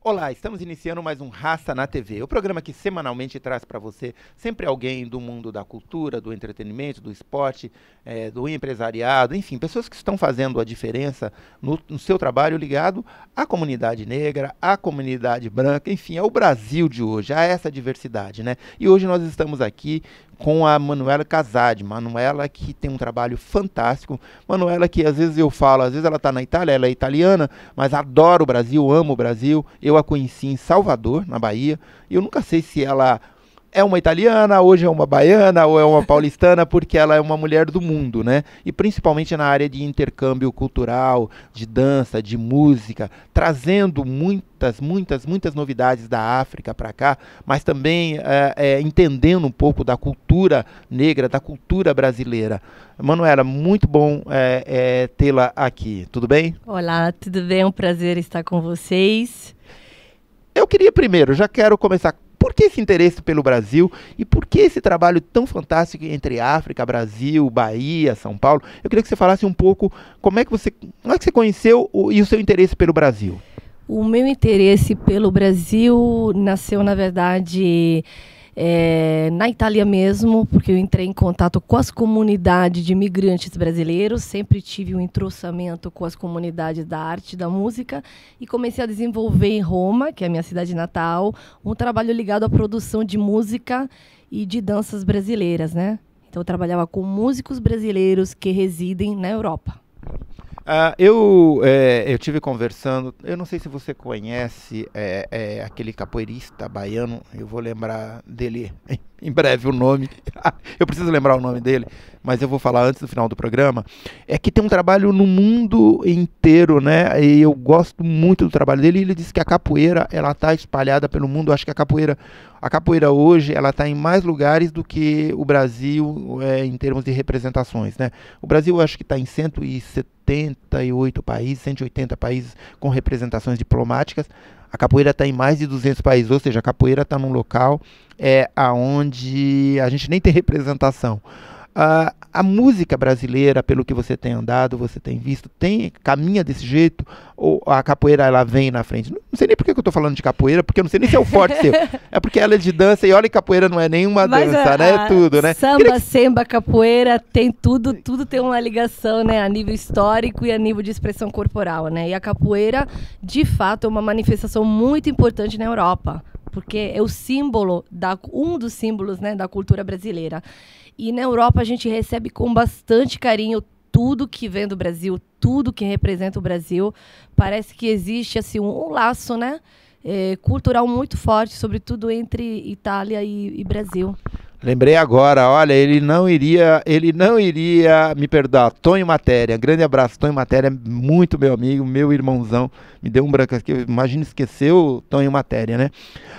Olá, estamos iniciando mais um Raça na TV, o programa que semanalmente traz para você sempre alguém do mundo da cultura, do entretenimento, do esporte, do empresariado, enfim, pessoas que estão fazendo a diferença no seu trabalho ligado à comunidade negra, à comunidade branca, enfim, ao Brasil de hoje, a essa diversidade, né? E hoje nós estamos aqui com a Manuela Casadi. Manuela que tem um trabalho fantástico. Manuela que às vezes eu falo, às vezes ela está na Itália, ela é italiana, mas adora o Brasil, ama o Brasil. Eu a conheci em Salvador, na Bahia, e eu nunca sei se ela é uma italiana, hoje é uma baiana ou é uma paulistana, porque ela é uma mulher do mundo, né? E principalmente na área de intercâmbio cultural, de dança, de música, trazendo muitas novidades da África para cá, mas também entendendo um pouco da cultura negra, da cultura brasileira. Manuela, muito bom tê-la aqui. Tudo bem? Olá, tudo bem? É um prazer estar com vocês. Eu queria primeiro, já quero começar. Por que esse interesse pelo Brasil e por que esse trabalho tão fantástico entre África, Brasil, Bahia, São Paulo? Eu queria que você falasse um pouco como é que você conheceu e o seu interesse pelo Brasil. O meu interesse pelo Brasil nasceu, na verdade, na Itália mesmo, porque eu entrei em contato com as comunidades de imigrantes brasileiros, sempre tive um entrosamento com as comunidades da arte e da música e comecei a desenvolver em Roma, que é a minha cidade natal, um trabalho ligado à produção de música e de danças brasileiras, né? Então eu trabalhava com músicos brasileiros que residem na Europa. Eu tive conversando, eu não sei se você conhece aquele capoeirista baiano, eu vou lembrar dele em breve o nome, eu preciso lembrar o nome dele, mas eu vou falar antes do final do programa, que tem um trabalho no mundo inteiro, né, e eu gosto muito do trabalho dele, e ele disse que a capoeira, ela está espalhada pelo mundo. Eu acho que a capoeira hoje, ela está em mais lugares do que o Brasil em termos de representações, né, o Brasil eu acho que está em 178 países, 180 países com representações diplomáticas. A capoeira está em mais de 200 países, ou seja, a capoeira está num local onde a gente nem tem representação. A música brasileira, pelo que você tem andado, você tem visto, caminha desse jeito, ou a capoeira ela vem na frente? Não sei nem por que eu estou falando de capoeira, porque eu não sei nem se é o forte seu. É porque ela é de dança, e olha que capoeira não é nenhuma dança, né? É tudo, né? Samba, semba, capoeira, tem tudo tem uma ligação, né? A nível histórico e a nível de expressão corporal, né? E a capoeira, de fato, é uma manifestação muito importante na Europa, porque é o símbolo, um dos símbolos, né, da cultura brasileira. E na Europa a gente recebe com bastante carinho tudo que vem do Brasil, tudo que representa o Brasil. Parece que existe assim, um laço, né, cultural muito forte, sobretudo entre Itália e Brasil. Lembrei agora, olha, ele não iria me perdoar. Tonho Matéria, grande abraço, Tonho Matéria, muito meu amigo, meu irmãozão, me deu um branco aqui, imagina, esqueceu Tonho Matéria, né?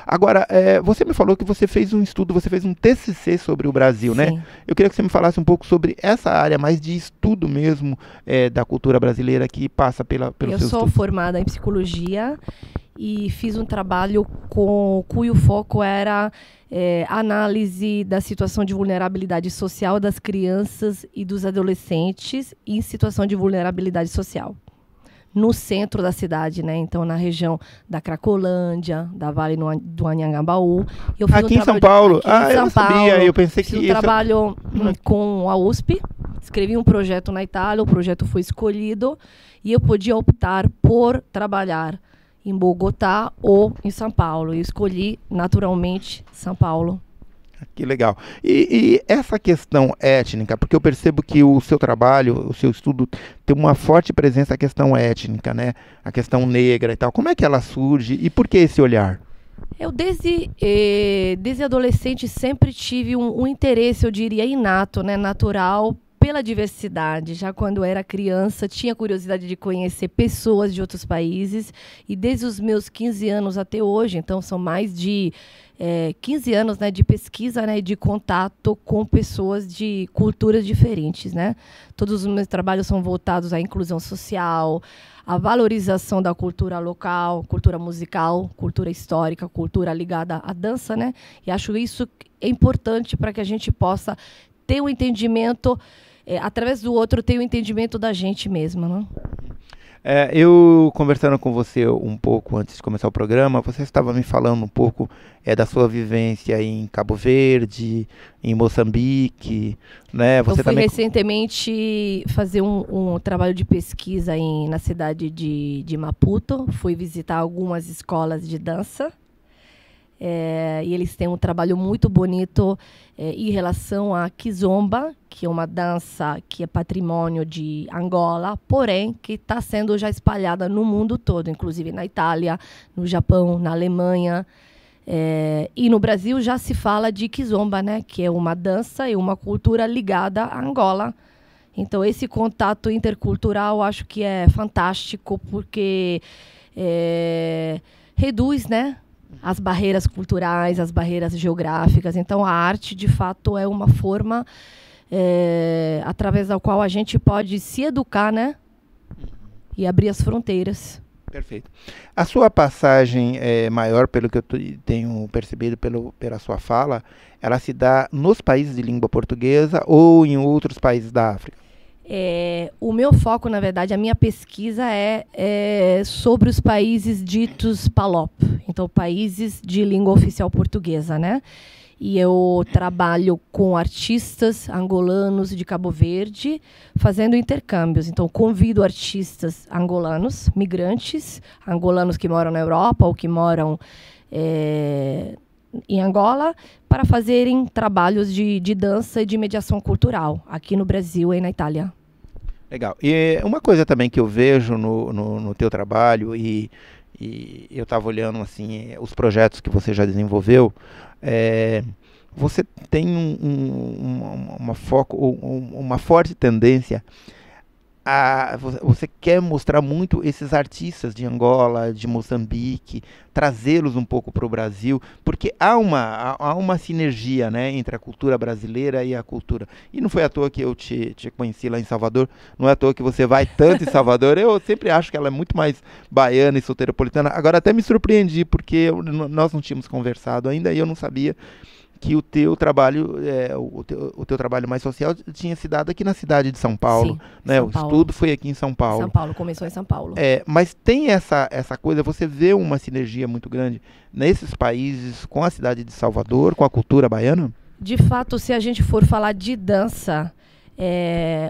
Agora, você me falou que você fez um estudo, você fez um TCC sobre o Brasil, Sim. né? Eu queria que você me falasse um pouco sobre essa área mais de estudo mesmo da cultura brasileira que passa pelo seu estudo. Eu sou formada em psicologia e fiz um trabalho cujo foco era análise da situação de vulnerabilidade social das crianças e dos adolescentes em situação de vulnerabilidade social. No centro da cidade, né? Então, na região da Cracolândia, da Vale do Anhangabaú. Aqui em São Paulo? Eu não sabia, eu pensei que... Fiz um trabalho com a USP, escrevi um projeto na Itália, o projeto foi escolhido e eu podia optar por trabalhar em Bogotá ou em São Paulo. Eu escolhi, naturalmente, São Paulo. Que legal. E essa questão étnica, porque eu percebo que o seu trabalho, o seu estudo, tem uma forte presença a questão étnica, né? A questão negra e tal. Como é que ela surge e por que esse olhar? Eu, desde adolescente, sempre tive um interesse, eu diria, inato, né? Natural, pela diversidade. Já quando era criança, tinha curiosidade de conhecer pessoas de outros países. E desde os meus 15 anos até hoje, então são mais de 15 anos, né, de pesquisa, né, de contato com pessoas de culturas diferentes, né? Todos os meus trabalhos são voltados à inclusão social, à valorização da cultura local, cultura musical, cultura histórica, cultura ligada à dança, né? E acho isso importante para que a gente possa ter um entendimento, através do outro, ter um entendimento da gente mesma, né? Eu conversando com você um pouco antes de começar o programa, você estava me falando um pouco da sua vivência em Cabo Verde, em Moçambique, né? Eu Você fui também. recentemente fazer um trabalho de pesquisa na cidade de Maputo. Fui visitar algumas escolas de dança. E eles têm um trabalho muito bonito em relação à kizomba, que é uma dança que é patrimônio de Angola, porém que está sendo já espalhada no mundo todo, inclusive na Itália, no Japão, na Alemanha. E no Brasil já se fala de kizomba, né, que é uma dança e uma cultura ligada à Angola. Então, esse contato intercultural acho que é fantástico, porque reduz, né, as barreiras culturais, as barreiras geográficas. Então, a arte, de fato, é uma forma através da qual a gente pode se educar, né, e abrir as fronteiras. Perfeito. A sua passagem maior, pelo que eu tenho percebido pela sua fala, ela se dá nos países de língua portuguesa ou em outros países da África? O meu foco, na verdade, a minha pesquisa é sobre os países ditos PALOP, então países de língua oficial portuguesa, né? E eu trabalho com artistas angolanos de Cabo Verde, fazendo intercâmbios. Então, convido artistas angolanos, migrantes, angolanos que moram na Europa ou que moram em Angola, para fazerem trabalhos de dança e de mediação cultural, aqui no Brasil e na Itália. Legal. E uma coisa também que eu vejo no teu trabalho, e eu estava olhando assim, os projetos que você já desenvolveu, você tem uma forte tendência você quer mostrar muito esses artistas de Angola, de Moçambique, trazê-los um pouco para o Brasil, porque há uma sinergia, né, entre a cultura brasileira e a cultura. E não foi à toa que eu te conheci lá em Salvador, não é à toa que você vai tanto em Salvador. Eu sempre acho que ela é muito mais baiana e soteropolitana. Agora até me surpreendi, porque nós não tínhamos conversado ainda e eu não sabia que o teu trabalho, o teu trabalho mais social tinha se dado aqui na cidade de São Paulo. Sim, né? São O Paulo. estudo foi aqui em São Paulo. São Paulo, começou em São Paulo. Mas tem essa coisa, você vê uma sinergia muito grande nesses países com a cidade de Salvador, com a cultura baiana? De fato, se a gente for falar de dança,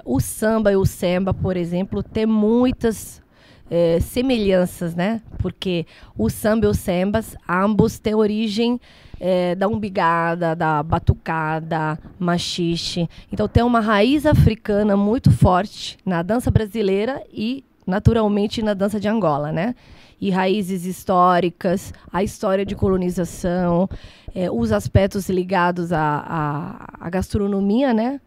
o samba e o semba, por exemplo, tem muitas semelhanças, né? Porque o samba e os sembas, ambos têm origem da umbigada, da batucada, machixe. Então tem uma raiz africana muito forte na dança brasileira e, naturalmente, na dança de Angola, né? E raízes históricas, a história de colonização, os aspectos ligados à gastronomia, né?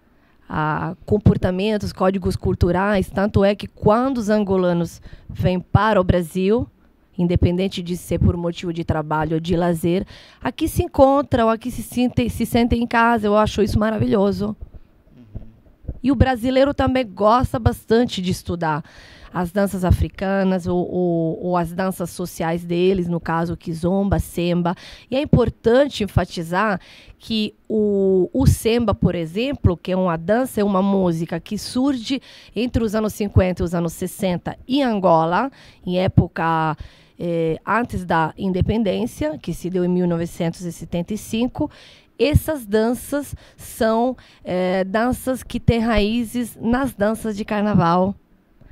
A comportamentos, códigos culturais. Tanto é que quando os angolanos vêm para o Brasil, independente de ser por motivo de trabalho ou de lazer, aqui se encontram, aqui se sentem em casa. Eu acho isso maravilhoso. E o brasileiro também gosta bastante de estudar as danças africanas ou as danças sociais deles, no caso, kizomba, semba. E é importante enfatizar que o semba, por exemplo, que é uma dança, é uma música que surge entre os anos 50 e os anos 60 em Angola, em época antes da independência, que se deu em 1975. Essas danças são danças que têm raízes nas danças de carnaval.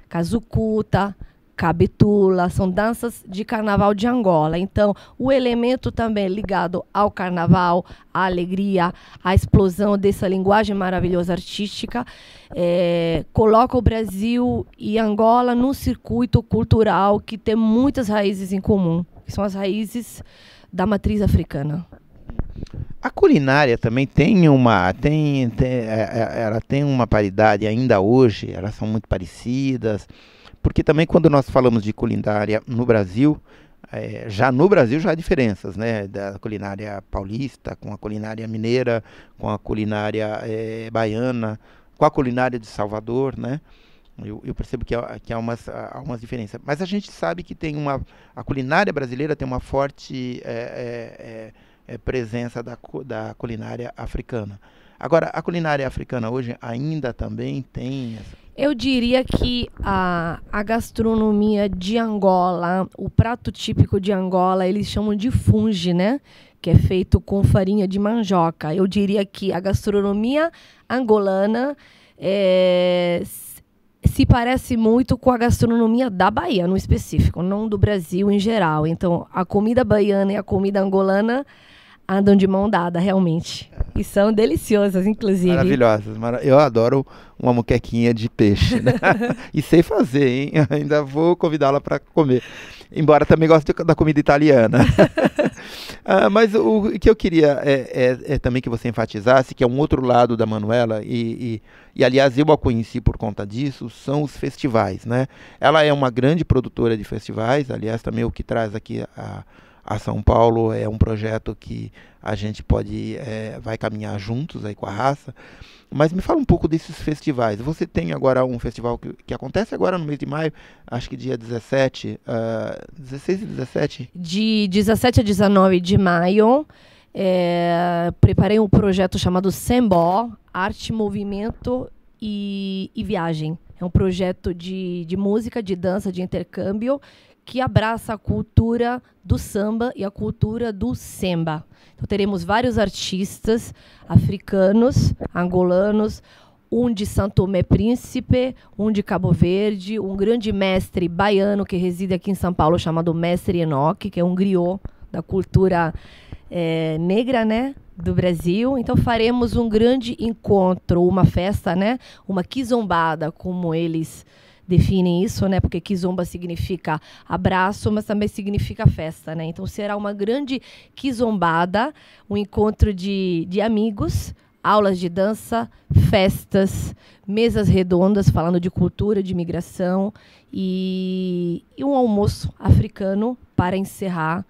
Kazukuta, Cabitula, são danças de carnaval de Angola. Então, o elemento também ligado ao carnaval, à alegria, à explosão dessa linguagem maravilhosa artística, coloca o Brasil e Angola num circuito cultural que tem muitas raízes em comum, que são as raízes da matriz africana. A culinária também ela tem uma paridade ainda hoje, elas são muito parecidas, porque também quando nós falamos de culinária no Brasil, já no Brasil já há diferenças, né, da culinária paulista com a culinária mineira, com a culinária baiana, com a culinária de Salvador, né? Eu percebo que há umas diferenças, mas a gente sabe que a culinária brasileira tem uma forte presença da culinária africana. Agora, a culinária africana hoje ainda também tem Eu diria que a gastronomia de Angola, o prato típico de Angola, eles chamam de fungi, né? Que é feito com farinha de mandioca. Eu diria que a gastronomia angolana se parece muito com a gastronomia da Bahia, no específico, não do Brasil em geral. Então, a comida baiana e a comida angolana andam de mão dada, realmente. E são deliciosas, inclusive. Maravilhosas. Eu adoro uma moquequinha de peixe, né? E sei fazer, hein? Ainda vou convidá-la para comer. Embora também goste da comida italiana. Mas o que eu queria é também que você enfatizasse, que é um outro lado da Manuela, e aliás eu a conheci por conta disso, são os festivais, né? Ela é uma grande produtora de festivais, aliás também o que traz aqui a São Paulo é um projeto que a gente vai caminhar juntos aí com a Raça. Mas me fala um pouco desses festivais. Você tem agora um festival que acontece agora no mês de maio, acho que dia 16 e 17? De 17 a 19 de maio, preparei um projeto chamado Sembó, Arte, Movimento e Viagem. É um projeto de música, de dança, de intercâmbio, que abraça a cultura do samba e a cultura do semba. Então, teremos vários artistas africanos, angolanos, um de São Tomé Príncipe, um de Cabo Verde, um grande mestre baiano que reside aqui em São Paulo, chamado Mestre Enoque, que é um griot da cultura negra, né, do Brasil. Então, faremos um grande encontro, uma festa, né, uma quizombada, como eles definem isso, né? Porque kizomba significa abraço, mas também significa festa, né? Então será uma grande quizombada, um encontro de amigos, aulas de dança, festas, mesas redondas falando de cultura, de migração e um almoço africano para encerrar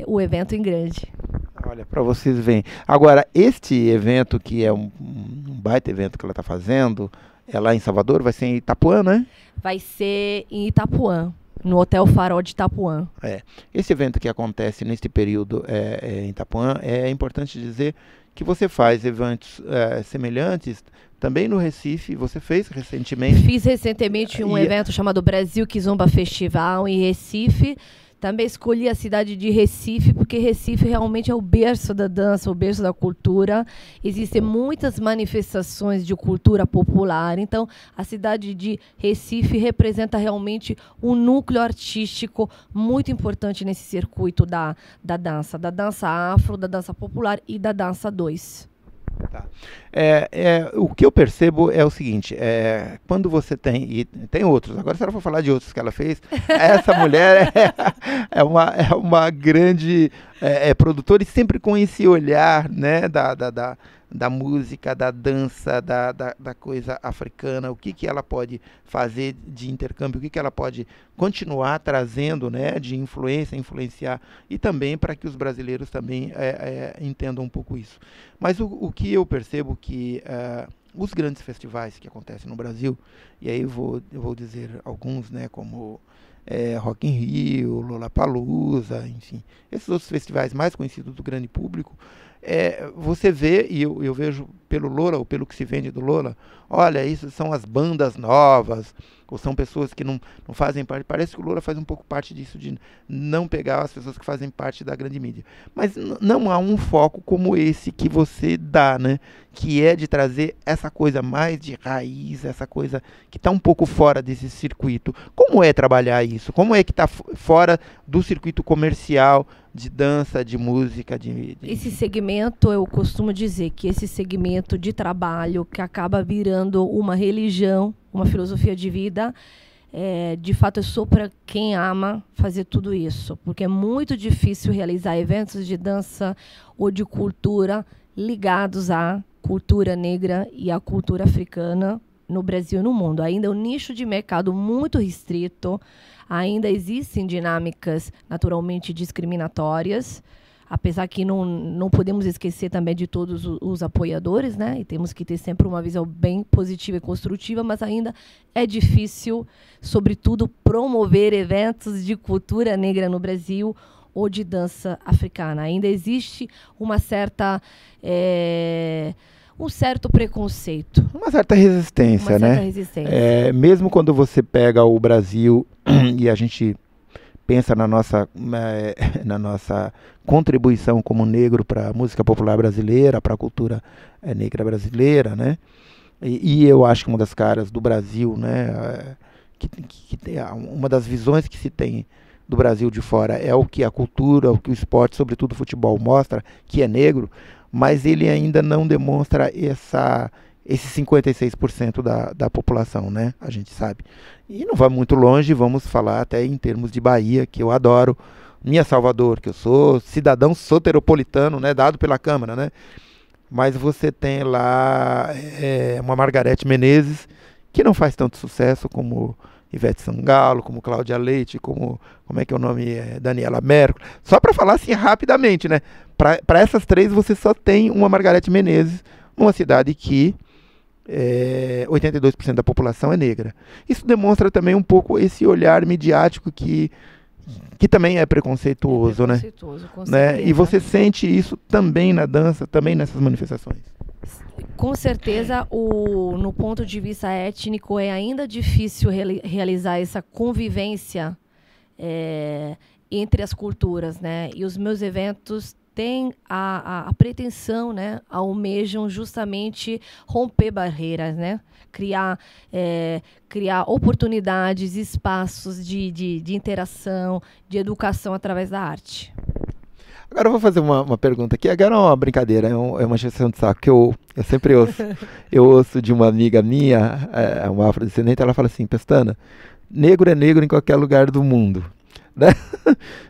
o evento em grande. Olha, para vocês verem. Agora, este evento, que é um baita evento que ela está fazendo, é lá em Salvador, vai ser em Itapuã, né? Vai ser em Itapuã, no Hotel Farol de Itapuã. Esse evento que acontece neste período em Itapuã, é importante dizer que você faz eventos semelhantes também no Recife. Você fez recentemente? Fiz recentemente um evento chamado Brasil Kizomba Festival em Recife. Também escolhi a cidade de Recife, porque Recife realmente é o berço da dança, o berço da cultura. Existem muitas manifestações de cultura popular. Então, a cidade de Recife representa realmente um núcleo artístico muito importante nesse circuito da dança afro, da dança popular e da dança 2. Tá. O que eu percebo é o seguinte, quando você e tem outros, agora se ela for falar de outros que ela fez, essa mulher é uma grande produtora, e sempre com esse olhar, né, da música, da dança, da coisa africana, o que ela pode fazer de intercâmbio, o que ela pode continuar trazendo, né, de influenciar, e também para que os brasileiros também entendam um pouco isso. Mas o que eu percebo que os grandes festivais que acontecem no Brasil, e aí eu vou dizer alguns, né, como Rock in Rio, Lollapalooza, enfim, esses outros festivais mais conhecidos do grande público, você vê, e eu vejo pelo Lola, ou pelo que se vende do Lola, olha, isso são as bandas novas, ou são pessoas que não fazem parte. Parece que o Lola faz um pouco parte disso, de não pegar as pessoas que fazem parte da grande mídia. Mas não há um foco como esse que você dá, né? Que é de trazer essa coisa mais de raiz, essa coisa que está um pouco fora desse circuito. Como é trabalhar isso? Como é que está fora do circuito comercial de dança, de música, Esse segmento, eu costumo dizer que esse segmento de trabalho que acaba virando uma religião, uma filosofia de vida, de fato é só para quem ama fazer tudo isso, porque é muito difícil realizar eventos de dança ou de cultura ligados à cultura negra e à cultura africana no Brasil e no mundo. Ainda é um nicho de mercado muito restrito, ainda existem dinâmicas naturalmente discriminatórias, apesar que não podemos esquecer também de todos os apoiadores, né? E temos que ter sempre uma visão bem positiva e construtiva, mas ainda é difícil, sobretudo, promover eventos de cultura negra no Brasil ou de dança africana. Ainda existe uma certa um certo preconceito. Uma certa resistência, Uma né? certa resistência. Mesmo quando você pega o Brasil e a gente pensa na nossa contribuição como negro para a música popular brasileira, para a cultura negra brasileira, né? E eu acho que uma das caras do Brasil, né, uma das visões que se tem do Brasil de fora é o que a cultura, o que o esporte, sobretudo o futebol, mostra, que é negro, mas ele ainda não demonstra esse 56% da população, né? A gente sabe. E não vai muito longe, vamos falar até em termos de Bahia, que eu adoro, minha Salvador, que eu sou cidadão soteropolitano, né, dado pela Câmara, né? Mas você tem lá uma Margareth Menezes, que não faz tanto sucesso como Ivete Sangalo, como Cláudia Leite, como é que é o nome? Daniela Mercury. Só para falar assim rapidamente, né? Para essas três você só tem uma Margareth Menezes, numa cidade que 82% da população é negra. Isso demonstra também um pouco esse olhar midiático que também é preconceituoso, né? Com né? E você sente isso também na dança, também nessas manifestações. Com certeza, no ponto de vista étnico, é ainda difícil realizar essa convivência entre as culturas, né? E os meus eventos têm a pretensão, né? Almejam justamente romper barreiras, né? Criar oportunidades, espaços de interação, de educação através da arte. Agora eu vou fazer uma pergunta aqui. Agora é uma brincadeira, é uma encheção de saco que eu sempre ouço. Eu ouço de uma amiga minha, uma afrodescendente, ela fala assim: Pestana, negro é negro em qualquer lugar do mundo. Né?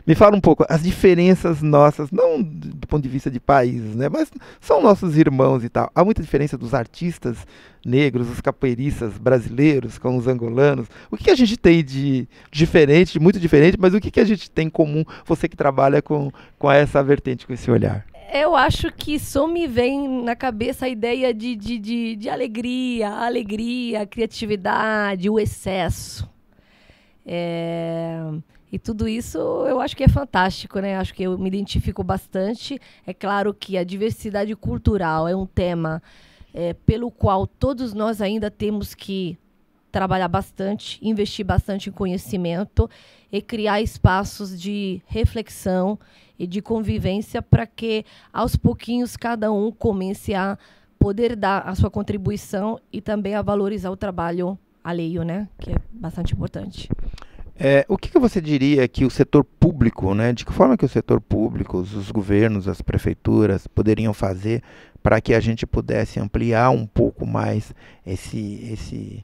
Me fala um pouco as diferenças nossas, não do ponto de vista de países, né? Mas são nossos irmãos e tal. Há muita diferença dos artistas negros, os capoeiristas brasileiros com os angolanos. O que a gente tem de diferente, muito diferente, mas o que a gente tem em comum, você que trabalha com essa vertente, com esse olhar? Eu acho que só me vem na cabeça a ideia de alegria, criatividade, o excesso. E tudo isso eu acho que é fantástico, né? Acho que eu me identifico bastante. É claro que a diversidade cultural é um tema pelo qual todos nós ainda temos que trabalhar bastante, investir bastante em conhecimento e criar espaços de reflexão e de convivência para que, aos pouquinhos, cada um comece a poder dar a sua contribuição e também a valorizar o trabalho alheio, né? Que é bastante importante. O que você diria que o setor público, né, de que forma que o setor público, os governos, as prefeituras poderiam fazer para que a gente pudesse ampliar um pouco mais esse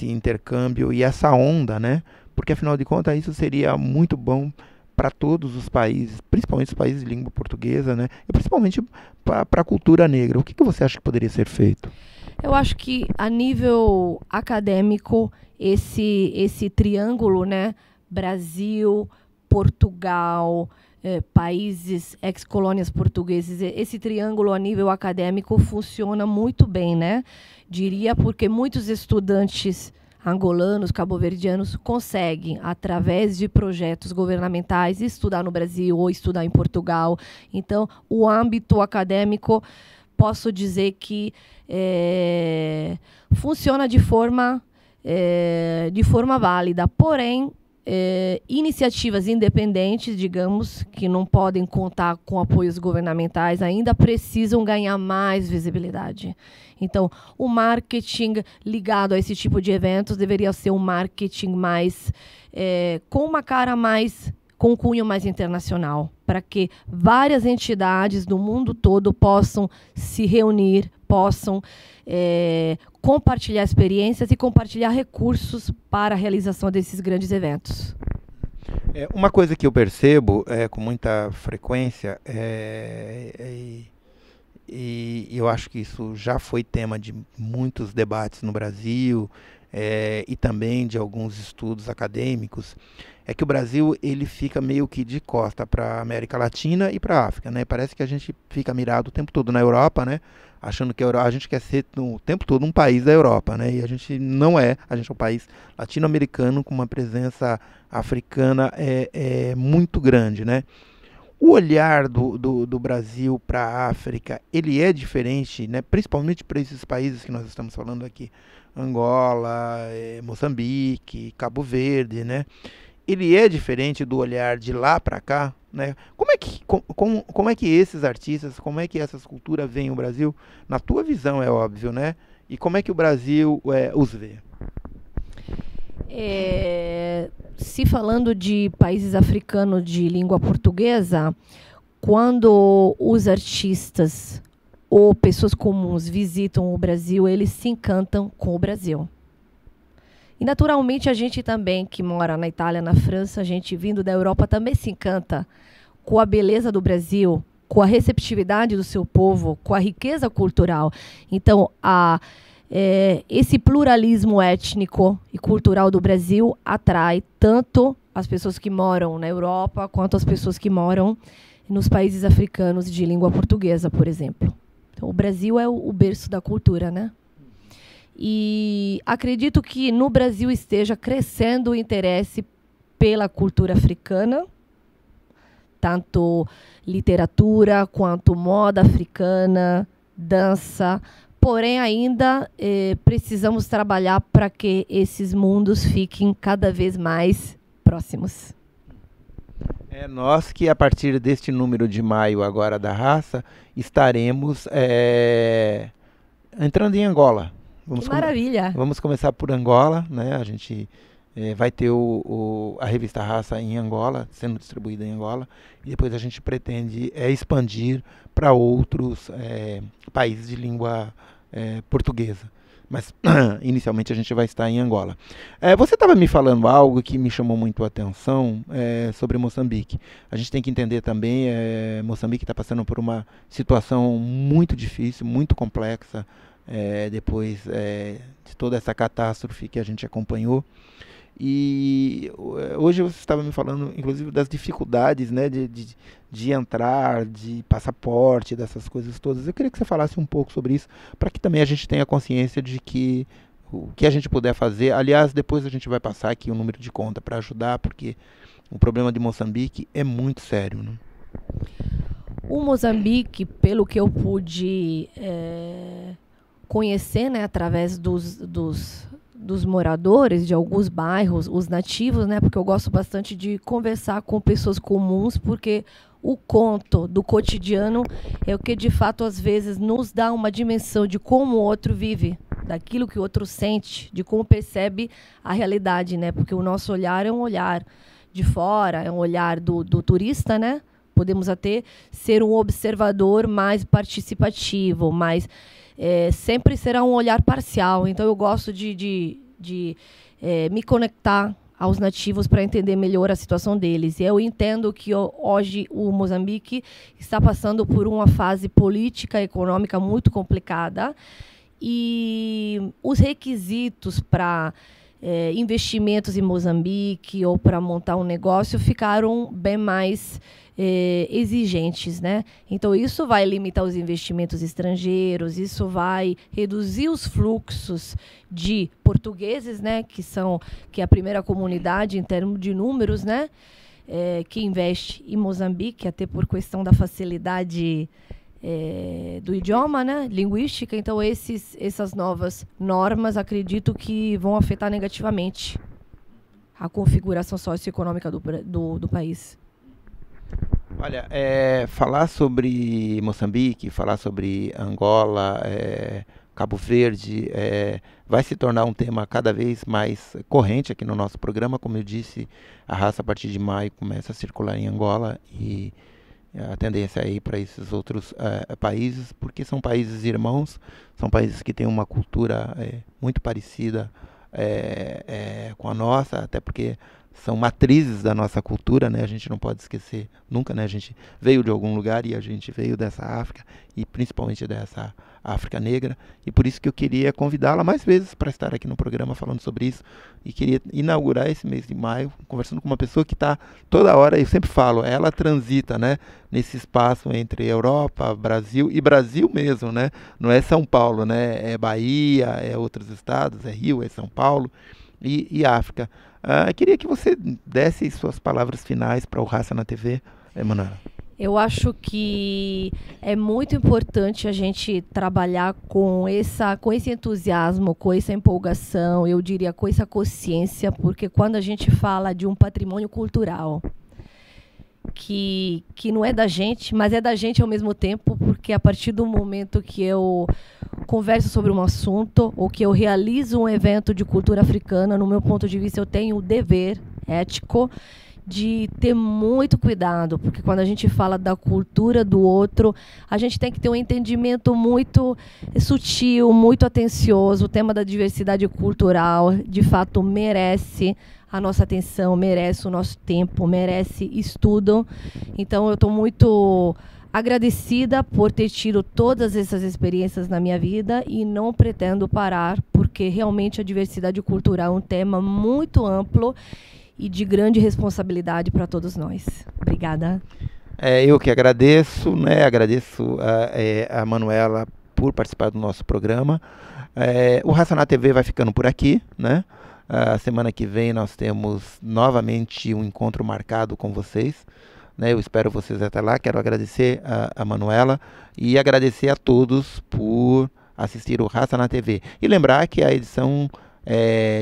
intercâmbio e essa onda, né? Porque afinal de contas isso seria muito bom para todos os países, principalmente os países de língua portuguesa, né? E principalmente para a cultura negra. O que você acha que poderia ser feito? Eu acho que a nível acadêmico esse triângulo, né? Brasil, Portugal, países ex-colônias portugueses, esse triângulo a nível acadêmico funciona muito bem, né? Diria porque muitos estudantes angolanos, cabo-verdianos conseguem, através de projetos governamentais, estudar no Brasil ou estudar em Portugal. Então, o âmbito acadêmico, posso dizer que funciona de forma válida, porém, iniciativas independentes, digamos, que não podem contar com apoios governamentais, ainda precisam ganhar mais visibilidade. Então, o marketing ligado a esse tipo de eventos deveria ser um marketing mais com uma cara mais, com um cunho mais internacional, para que várias entidades do mundo todo possam se reunir, possam compartilhar experiências e compartilhar recursos para a realização desses grandes eventos. Uma coisa que eu percebo com muita frequência, e eu acho que isso já foi tema de muitos debates no Brasil e também de alguns estudos acadêmicos, é que o Brasil ele fica meio que de costa para a América Latina e para a África, né? Parece que a gente fica mirado o tempo todo na Europa, né? Achando que a gente quer ser o tempo todo um país da Europa, né? E a gente não é. A gente é um país latino-americano com uma presença africana muito grande, né? O olhar do Brasil para a África, ele é diferente, né? Principalmente para esses países que nós estamos falando aqui, Angola, Moçambique, Cabo Verde, né? Ele é diferente do olhar de lá para cá, né? Como é que esses artistas, como é que essas culturas veem o Brasil? Na tua visão, é óbvio, né? E como é que o Brasil os vê? Se falando de países africanos de língua portuguesa, quando os artistas ou pessoas comuns visitam o Brasil, eles se encantam com o Brasil. E, naturalmente, a gente também, que mora na Itália, na França, a gente vindo da Europa, também se encanta com a beleza do Brasil, com a receptividade do seu povo, com a riqueza cultural. Então, esse pluralismo étnico e cultural do Brasil atrai tanto as pessoas que moram na Europa quanto as pessoas que moram nos países africanos de língua portuguesa, por exemplo. Então, o Brasil é o berço da cultura, né? E acredito que no Brasil esteja crescendo o interesse pela cultura africana, tanto literatura quanto moda africana, dança. Porém, ainda precisamos trabalhar para que esses mundos fiquem cada vez mais próximos. Nós que, a partir deste número de maio agora da raça, estaremos entrando em Angola. Que maravilha! Vamos começar por Angola, né? A gente vai ter a revista Raça em Angola, sendo distribuída em Angola, e depois a gente pretende expandir para outros países de língua portuguesa. Mas inicialmente a gente vai estar em Angola. Você estava me falando algo que me chamou muito a atenção sobre Moçambique. A gente tem que entender também, Moçambique está passando por uma situação muito difícil, muito complexa, depois de toda essa catástrofe que a gente acompanhou. E hoje você estava me falando, inclusive, das dificuldades, né, de entrar, de passaporte, dessas coisas todas. Eu queria que você falasse um pouco sobre isso, para que também a gente tenha consciência de que o que a gente puder fazer. Aliás, depois a gente vai passar aqui o número de conta para ajudar, porque o problema de Moçambique é muito sério, né? O Moçambique, pelo que eu pude conhecer, né, através dos moradores de alguns bairros, os nativos, né, porque eu gosto bastante de conversar com pessoas comuns, porque o conto do cotidiano é o que, de fato, às vezes nos dá uma dimensão de como o outro vive, daquilo que o outro sente, de como percebe a realidade, né, porque o nosso olhar é um olhar de fora, é um olhar do turista, né, podemos até ser um observador mais participativo, mais sempre será um olhar parcial. Então eu gosto de me conectar aos nativos para entender melhor a situação deles. E eu entendo que hoje o Moçambique está passando por uma fase política e econômica muito complicada, e os requisitos para investimentos em Moçambique ou para montar um negócio ficaram bem mais exigentes, né? Então isso vai limitar os investimentos estrangeiros, isso vai reduzir os fluxos de portugueses, né? Que é a primeira comunidade em termos de números, né? Que investe em Moçambique, até por questão da facilidade do idioma, né? Linguística. Então essas novas normas, acredito que vão afetar negativamente a configuração socioeconômica do país. Olha, falar sobre Moçambique, falar sobre Angola, Cabo Verde, vai se tornar um tema cada vez mais corrente aqui no nosso programa. Como eu disse, a raça a partir de maio começa a circular em Angola, e a tendência é ir para esses outros países, porque são países irmãos, são países que têm uma cultura muito parecida com a nossa, até porque são matrizes da nossa cultura, né? A gente não pode esquecer nunca, né? A gente veio de algum lugar e a gente veio dessa África, e principalmente dessa África negra, e por isso que eu queria convidá-la mais vezes para estar aqui no programa falando sobre isso, e queria inaugurar esse mês de maio conversando com uma pessoa que está toda hora, eu sempre falo, ela transita, né, nesse espaço entre Europa, Brasil e Brasil mesmo, né? Não é São Paulo, né? É Bahia, é outros estados, é Rio, é São Paulo e África. Queria que você desse suas palavras finais para o Raça na TV, Manuela. Eu acho que é muito importante a gente trabalhar com esse entusiasmo, com essa empolgação, eu diria com essa consciência, porque quando a gente fala de um patrimônio cultural que não é da gente, mas é da gente ao mesmo tempo, porque a partir do momento que eu converso sobre um assunto ou que eu realizo um evento de cultura africana, no meu ponto de vista, eu tenho o dever ético de ter muito cuidado, porque quando a gente fala da cultura do outro, a gente tem que ter um entendimento muito sutil, muito atencioso. O tema da diversidade cultural, de fato, merece a nossa atenção, merece o nosso tempo, merece estudo. Então, eu estou muito agradecida por ter tido todas essas experiências na minha vida e não pretendo parar, porque realmente a diversidade cultural é um tema muito amplo e de grande responsabilidade para todos nós. Obrigada. Eu que agradeço, né? Agradeço a Manuela por participar do nosso programa. O Raça na TV vai ficando por aqui, né? A semana que vem nós temos novamente um encontro marcado com vocês, né? Eu espero vocês até lá. Quero agradecer a Manuela e agradecer a todos por assistir o Raça na TV. E lembrar que a edição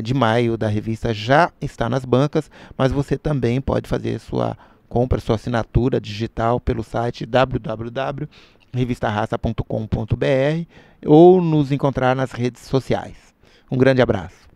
de maio da revista já está nas bancas, mas você também pode fazer sua compra, sua assinatura digital pelo site www.revistarraça.com.br ou nos encontrar nas redes sociais. Um grande abraço.